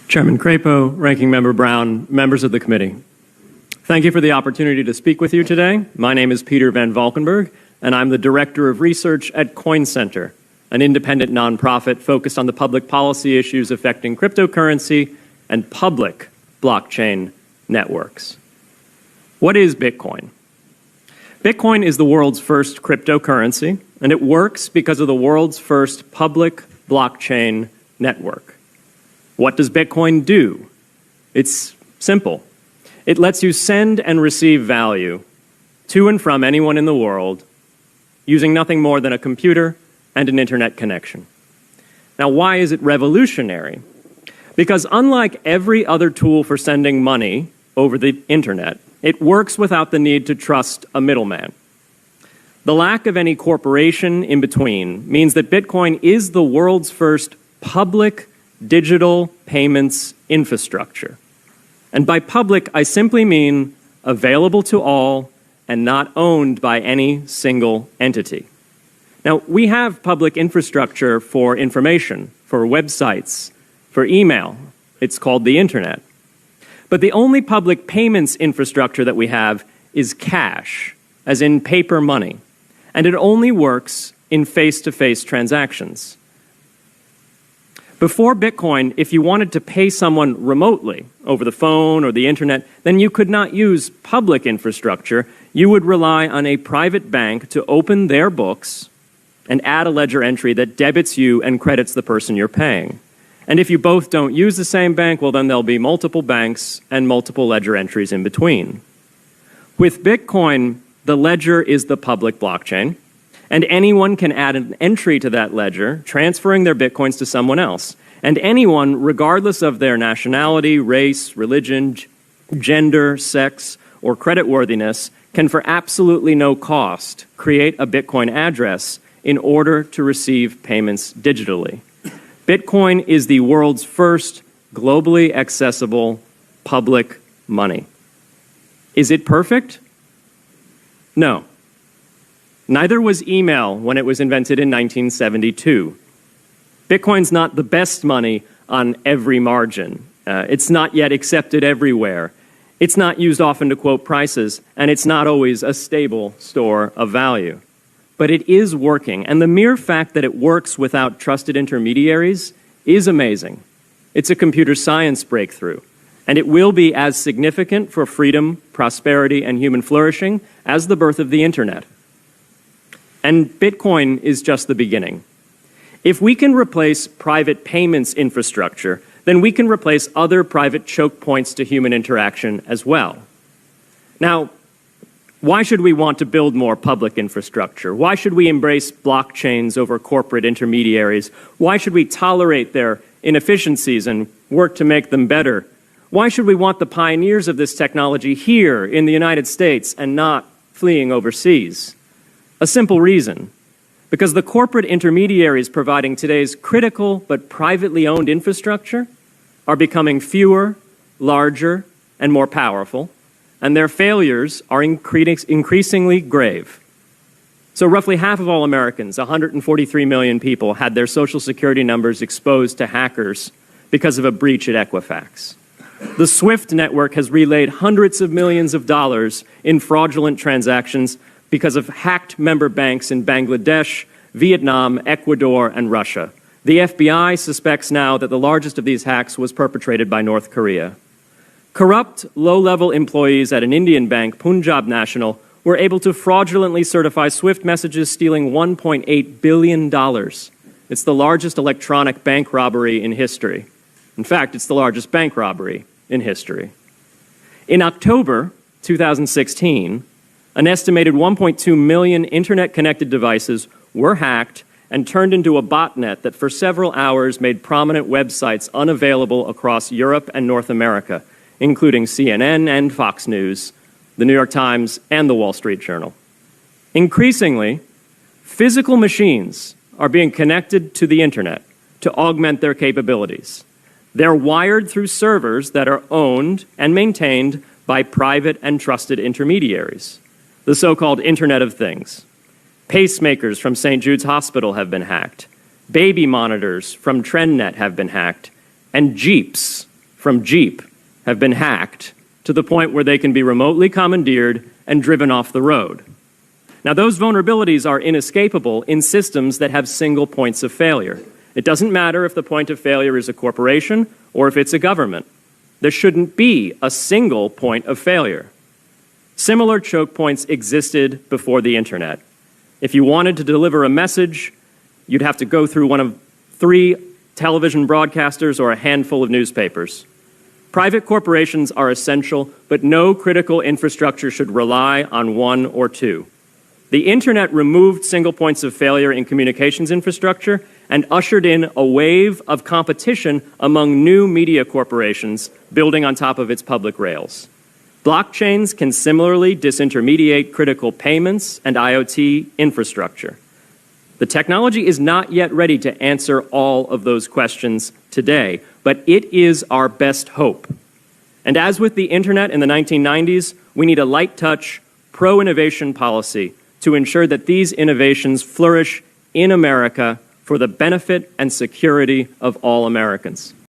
Chairman Crapo, Ranking Member Brown, members of the committee. Thank you for the opportunity to speak with you today. My name is Peter Van Valkenburg, and I'm the Director of Research at Coin Center, an independent nonprofit focused on the public policy issues affecting cryptocurrency and public blockchain networks. What is Bitcoin? Bitcoin is the world's first cryptocurrency, and it works because of the world's first public blockchain network. What does Bitcoin do? It's simple. It lets you send and receive value to and from anyone in the world using nothing more than a computer and an internet connection. Now, why is it revolutionary? Because unlike every other tool for sending money over the internet, it works without the need to trust a middleman. The lack of any corporation in between means that Bitcoin is the world's first public digital payments infrastructure. And by public, I simply mean available to all and not owned by any single entity. Now, we have public infrastructure for information, for websites, for email. It's called the internet. But the only public payments infrastructure that we have is cash, as in paper money. And it only works in face-to-face transactions. Before Bitcoin, if you wanted to pay someone remotely over the phone or the internet, then you could not use public infrastructure. You would rely on a private bank to open their books and add a ledger entry that debits you and credits the person you're paying. And if you both don't use the same bank, well, then there'll be multiple banks and multiple ledger entries in between. With Bitcoin, the ledger is the public blockchain, and anyone can add an entry to that ledger, transferring their Bitcoins to someone else. And anyone, regardless of their nationality, race, religion, gender, sex, or creditworthiness, can for absolutely no cost create a Bitcoin address in order to receive payments digitally. Bitcoin is the world's first globally accessible public money. Is it perfect? No. Neither was email when it was invented in 1972. Bitcoin's not the best money on every margin. It's not yet accepted everywhere. It's not used often to quote prices, and it's not always a stable store of value. But it is working, and the mere fact that it works without trusted intermediaries is amazing. It's a computer science breakthrough, and it will be as significant for freedom, prosperity, and human flourishing as the birth of the internet. And Bitcoin is just the beginning. If we can replace private payments infrastructure, then we can replace other private choke points to human interaction as well. Now, why should we want to build more public infrastructure? Why should we embrace blockchains over corporate intermediaries? Why should we tolerate their inefficiencies and work to make them better? Why should we want the pioneers of this technology here in the United States and not fleeing overseas? A simple reason. Because the corporate intermediaries providing today's critical but privately owned infrastructure are becoming fewer, larger, and more powerful, and their failures are increasingly grave. So roughly half of all Americans, 143 million people, had their Social Security numbers exposed to hackers because of a breach at Equifax. The SWIFT network has relayed hundreds of millions of dollars in fraudulent transactions because of hacked member banks in Bangladesh, Vietnam, Ecuador, and Russia. The FBI suspects now that the largest of these hacks was perpetrated by North Korea. Corrupt, low-level employees at an Indian bank, Punjab National, were able to fraudulently certify SWIFT messages, stealing $1.8 billion. It's the largest electronic bank robbery in history. In fact, it's the largest bank robbery in history. In October 2016, an estimated 1.2 million internet-connected devices were hacked and turned into a botnet that for several hours made prominent websites unavailable across Europe and North America, including CNN and Fox News, the New York Times, and the Wall Street Journal. Increasingly, physical machines are being connected to the internet to augment their capabilities. They're wired through servers that are owned and maintained by private and trusted intermediaries, the so-called Internet of Things. Pacemakers from St. Jude's Hospital have been hacked. Baby monitors from TrendNet have been hacked. And Jeeps from Jeep have been hacked to the point where they can be remotely commandeered and driven off the road. Now, those vulnerabilities are inescapable in systems that have single points of failure. It doesn't matter if the point of failure is a corporation or if it's a government. There shouldn't be a single point of failure. Similar choke points existed before the internet. If you wanted to deliver a message, you'd have to go through one of 3 television broadcasters or a handful of newspapers. Private corporations are essential, but no critical infrastructure should rely on 1 or 2. The internet removed single points of failure in communications infrastructure and ushered in a wave of competition among new media corporations building on top of its public rails. Blockchains can similarly disintermediate critical payments and IoT infrastructure. The technology is not yet ready to answer all of those questions today, but it is our best hope. And as with the internet in the 1990s, we need a light-touch, pro-innovation policy to ensure that these innovations flourish in America for the benefit and security of all Americans.